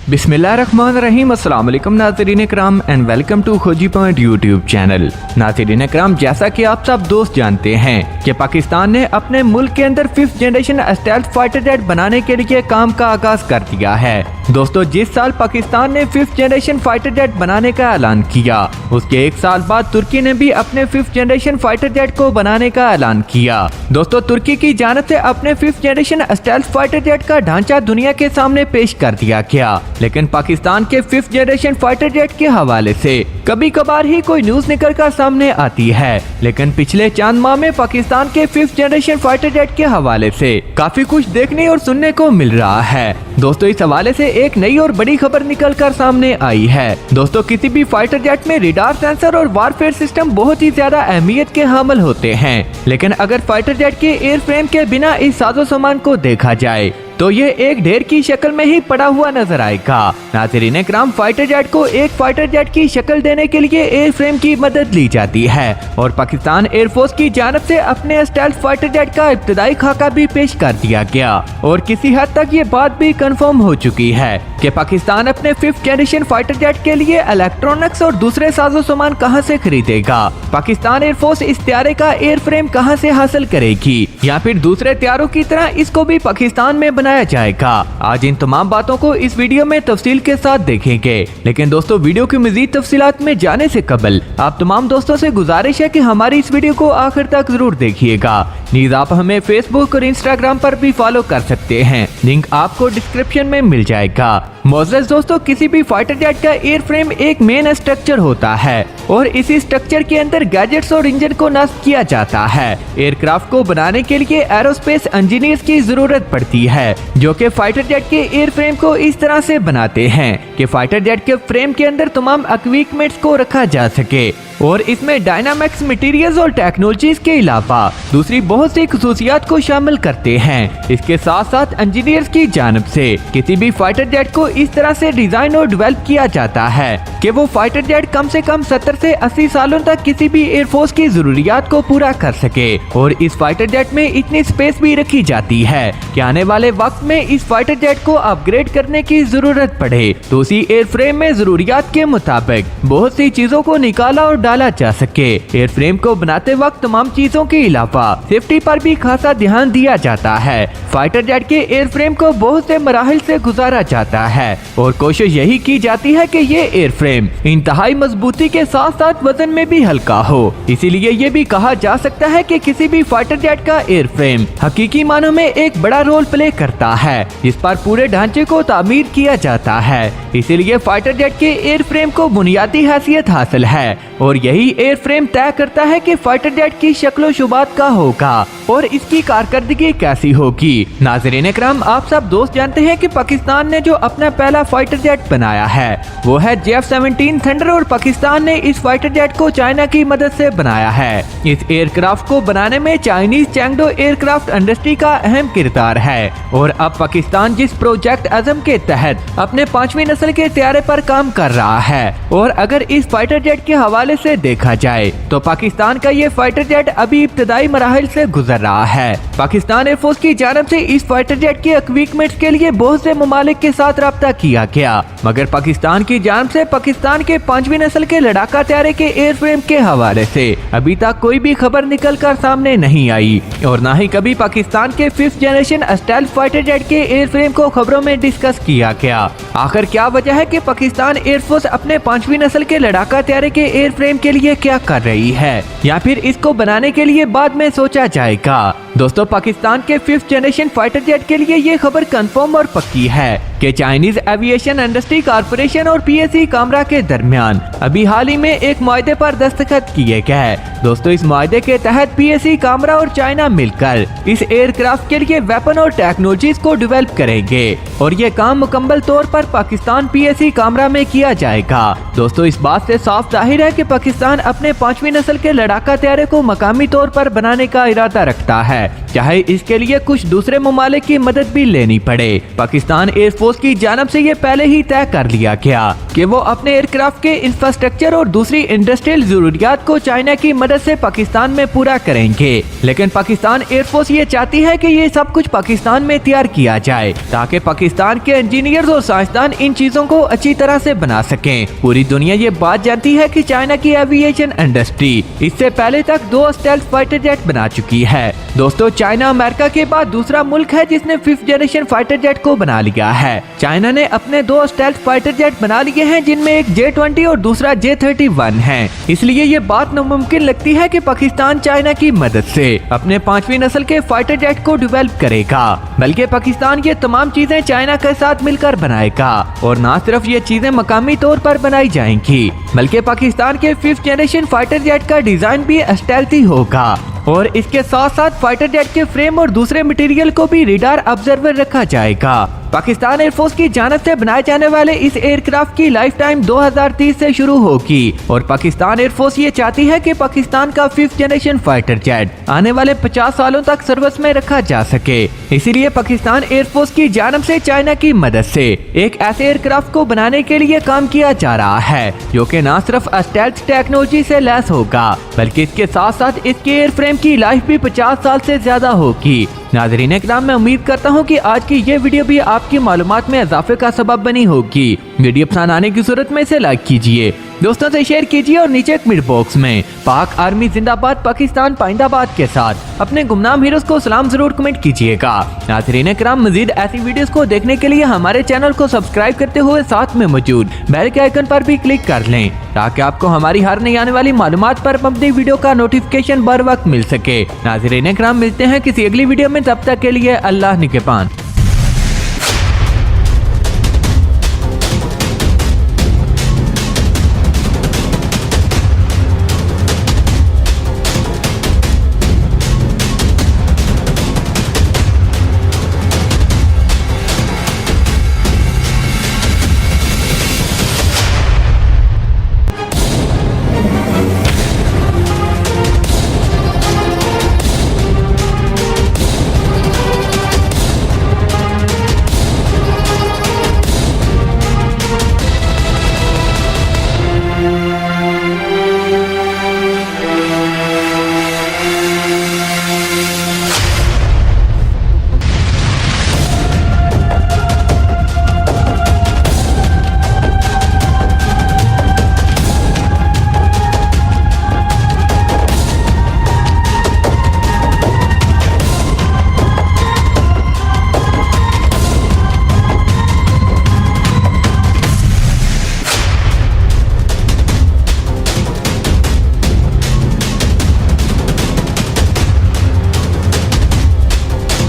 बिस्मिल्लाहिर्रहमानिर्रहीम। अस्सलाम वालेकुम नाज़रीन इकराम एंड वेलकम टू खोजी पॉइंट यूट्यूब चैनल। नाज़रीन इकराम, जैसा कि आप सब दोस्त जानते हैं कि पाकिस्तान ने अपने मुल्क के अंदर 5th generation stealth fighter jet बनाने के लिए काम का आगाज कर दिया है। दोस्तों, जिस साल पाकिस्तान ने 5th जनरेशन फाइटर जेट बनाने का ऐलान किया, उसके एक साल बाद तुर्की ने भी अपने 5th जनरेशन फाइटर जेट को बनाने का ऐलान किया। दोस्तों, तुर्की की जानिब से अपने 5th generation stealth fighter jet का ढांचा दुनिया के सामने पेश कर दिया गया, लेकिन पाकिस्तान के 5th जनरेशन फाइटर जेट के हवाले से कभी कभार ही कोई न्यूज निकल कर सामने आती है। लेकिन पिछले चंद माह में पाकिस्तान के 5th जनरेशन फाइटर जेट के हवाले से काफी कुछ देखने और सुनने को मिल रहा है। दोस्तों, इस हवाले से एक नई और बड़ी खबर निकल कर सामने आई है। दोस्तों, किसी भी फाइटर जेट में रेडार, सेंसर और वारफेयर सिस्टम बहुत ही ज्यादा अहमियत के हामिल होते हैं, लेकिन अगर फाइटर जेट के एयरफ्रेम के बिना इस साजो सामान को देखा जाए तो ये एक ढेर की शक्ल में ही पड़ा हुआ नजर आएगा। नाज़रीन इकराम, फाइटर जेट को एक फाइटर जेट की शक्ल देने के लिए एयरफ्रेम की मदद ली जाती है और पाकिस्तान एयरफोर्स की जानिब से अपने स्टेल्थ फाइटर जेट का इब्तदाई खाका भी पेश कर दिया गया और किसी हद तक ये बात भी कंफर्म हो चुकी है कि पाकिस्तान अपने 5th जनरेशन फाइटर जेट के लिए इलेक्ट्रॉनिक्स और दूसरे साजो सामान कहां से खरीदेगा, पाकिस्तान एयरफोर्स इस त्यारे का एयरफ्रेम कहां से हासिल करेगी, या फिर दूसरे त्यारों की तरह इसको भी पाकिस्तान में बनाया जाएगा। आज इन तमाम बातों को इस वीडियो में तफसील के साथ देखेंगे। लेकिन दोस्तों, वीडियो की मजीद तफसीलात में जाने से कबल आप तमाम दोस्तों से गुजारिश है कि हमारी इस वीडियो को आखिर तक जरूर देखिएगा। नीज आप हमें फेसबुक और इंस्टाग्राम पर भी फॉलो कर सकते हैं, लिंक आपको डिस्क्रिप्शन में मिल जाएगा। मोअज़्ज़ज़ दोस्तों, किसी भी फाइटर जेट का एयरफ्रेम एक मेन स्ट्रक्चर होता है और इसी स्ट्रक्चर के अंदर गैजेट्स और इंजन को नस्ब किया जाता है। एयरक्राफ्ट को बनाने के लिए एरोस्पेस इंजीनियर्स की जरूरत पड़ती है, जो कि फाइटर जेट के एयरफ्रेम को इस तरह से बनाते हैं कि फाइटर जेट के फ्रेम के अंदर तमाम इक्विपमेंट्स को रखा जा सके और इसमें डायनामिक्स मटेरियल्स और टेक्नोलॉजीज के अलावा दूसरी बहुत सी खुसूसियात को शामिल करते हैं। इसके साथ साथ इंजीनियर्स की जानिब से किसी भी फाइटर जेट को इस तरह से डिजाइन और डेवलप किया जाता है कि वो फाइटर जेट कम से कम 70 से 80 सालों तक किसी भी एयरफोर्स की जरूरियात को पूरा कर सके। और इस फाइटर जेट में इतनी स्पेस भी रखी जाती है कि आने वाले वक्त में इस फाइटर जेट को अपग्रेड करने की जरूरत पड़े तो उसी एयरफ्रेम में जरूरियात के मुताबिक बहुत सी चीजों को निकाला और डाला जा सके। एयरफ्रेम को बनाते वक्त तमाम चीजों के अलावा सेफ्टी पर भी खासा ध्यान दिया जाता है। फाइटर जेट के एयरफ्रेम को बहुत से मराहिल से गुजारा जाता है और कोशिश यही की जाती है कि ये एयरफ्रेम इंतहाई मजबूती के साथ साथ वजन में भी हल्का हो। इसीलिए ये भी कहा जा सकता है कि किसी भी फाइटर जेट का एयरफ्रेम हकीकी मानों में एक बड़ा रोल प्ले करता है, जिस पर पूरे ढांचे को तामीर किया जाता है। इसीलिए फाइटर जेट के एयरफ्रेम को बुनियादी हैसियत हासिल है और यही एयरफ्रेम तय करता है कि फाइटर जेट की शक्लो शुबात का होगा और इसकी कारकर्दगी कैसी होगी। नाज़रीन इकराम, आप सब दोस्त जानते हैं कि पाकिस्तान ने जो अपना पहला फाइटर जेट बनाया है वो है JF-17 थंडर और पाकिस्तान ने इस फाइटर जेट को चाइना की मदद से बनाया है। इस एयरक्राफ्ट को बनाने में चाइनीज चैंगडो एयरक्राफ्ट इंडस्ट्री का अहम किरदार है और अब पाकिस्तान जिस प्रोजेक्ट AZM के तहत अपने 5वीं नस्ल के तैयारे पर काम कर रहा है और अगर इस फाइटर जेट के हवाले से देखा जाए तो पाकिस्तान का ये फाइटर जेट अभी इब्तदाई मराहिल से गुजर रहा है। पाकिस्तान एयरफोर्स की जानिब से इस फाइटर जेट के इक्विपमेंट्स के लिए बहुत से ममालिक के साथ राब्ता किया गया, मगर पाकिस्तान की जानिब से पाकिस्तान के 5वीं नस्ल के लड़ाका तैयारे के एयरफ्रेम के हवाले से अभी तक कोई भी खबर निकल कर सामने नहीं आई और न ही कभी पाकिस्तान के 5th generation stealth fighter jet के एयरफ्रेम को खबरों में डिस्कस किया गया। आखिर क्या वजह है कि पाकिस्तान एयरफोर्स अपने 5वीं नस्ल के लड़ाका तैयारे के एयरफ्रेम के लिए क्या कर रही है, या फिर इसको बनाने के लिए बाद में सोचा जाएगा। दोस्तों, पाकिस्तान के 5th जनरेशन फाइटर जेट के लिए ये खबर कंफर्म और पक्की है कि चाइनीज एविएशन इंडस्ट्री कॉर्पोरेशन और PSE कामरा के दरमियान अभी हाल ही में एक मुआहदे पर दस्तखत किए गए। दोस्तों, इस मुआहदे के तहत PSE कामरा और चाइना मिलकर इस एयरक्राफ्ट के लिए वेपन और टेक्नोलॉजीज को डेवलप करेंगे और ये काम मुकम्मल तौर पर पाकिस्तान PSE कामरा में किया जाएगा। दोस्तों इस बात से साफ जाहिर है कि पाकिस्तान अपने 5वीं नस्ल के लड़ाका तैयारे को मकामी तौर पर बनाने का इरादा रखता है, चाहे इसके लिए कुछ दूसरे ममालिक की मदद भी लेनी पड़े। पाकिस्तान एयरफोर्स की जानब से ये पहले ही तय कर लिया गया कि वो अपने एयरक्राफ्ट के इंफ्रास्ट्रक्चर और दूसरी इंडस्ट्रियल जरूरियात को चाइना की मदद से पाकिस्तान में पूरा करेंगे। लेकिन पाकिस्तान एयरफोर्स ये चाहती है कि ये सब कुछ पाकिस्तान में तैयार किया जाए ताकि पाकिस्तान के इंजीनियर्स और साइंसदान इन चीजों को अच्छी तरह से बना सकें। पूरी दुनिया ये बात जानती है कि चाइना की एविएशन इंडस्ट्री इससे पहले तक 2 स्टेल्थ फाइटर जेट बना चुकी है। दोस्तों चाइना अमेरिका के बाद दूसरा मुल्क है जिसने 5th जनरेशन फाइटर जेट को बना लिया है। चाइना ने अपने 2 स्टेल्थ फाइटर जेट बना लिए हैं जिनमें एक J-20 और दूसरा J-31 है। इसलिए ये बात नामुमकिन लगती है कि पाकिस्तान चाइना की मदद से अपने 5वीं नस्ल के फाइटर जेट को डेवलप करेगा, बल्कि पाकिस्तान ये तमाम चीजें चाइना के साथ मिलकर बनाएगा। और न सिर्फ ये चीजें मकामी तौर पर बनाई जाएंगी बल्कि पाकिस्तान के 5th जनरेशन फाइटर जेट का डिजाइन भी स्टेल्थी होगा और इसके साथ साथ फाइटर जेट के फ्रेम और दूसरे मटेरियल को भी रेडार ऑब्जर्वर रखा जाएगा। पाकिस्तान एयरफोर्स की जानब से बनाए जाने वाले इस एयरक्राफ्ट की लाइफ टाइम 2030 से शुरू होगी और पाकिस्तान एयरफोर्स ये चाहती है कि पाकिस्तान का 5th जनरेशन फाइटर जेट आने वाले 50 सालों तक सर्विस में रखा जा सके। इसीलिए पाकिस्तान एयरफोर्स की जानब से चाइना की मदद से एक ऐसे एयरक्राफ्ट को बनाने के लिए काम किया जा रहा है जो कि न सिर्फ स्टेल्थ टेक्नोलॉजी से लैस होगा बल्कि इसके साथ साथ इसके एयर फ्रेम की लाइफ भी 50 साल से ज्यादा होगी। नाज़रीन इकराम, मैं उम्मीद करता हूँ कि आज की ये वीडियो भी आपकी मालूमात में इजाफे का सबब बनी होगी। वीडियो पसंद आने की सूरत में इसे लाइक कीजिए, दोस्तों से शेयर कीजिए और नीचे कमेंट बॉक्स में पाक आर्मी जिंदाबाद पाकिस्तान पाइंदाबाद के साथ अपने गुमनाम हीरोज को सलाम जरूर कमेंट कीजिएगा। नाज़रीन इकराम, मजीद ऐसी वीडियोस को देखने के लिए हमारे चैनल को सब्सक्राइब करते हुए साथ में मौजूद बेल के आइकन पर भी क्लिक कर लें ताकि आपको हमारी हर नई आने वाली मालूमात पर मबनी वीडियो का नोटिफिकेशन बर वक्त मिल सके। नाज़रीन इकराम, मिलते हैं किसी अगली वीडियो में, तब तक के लिए अल्लाह निगहबान।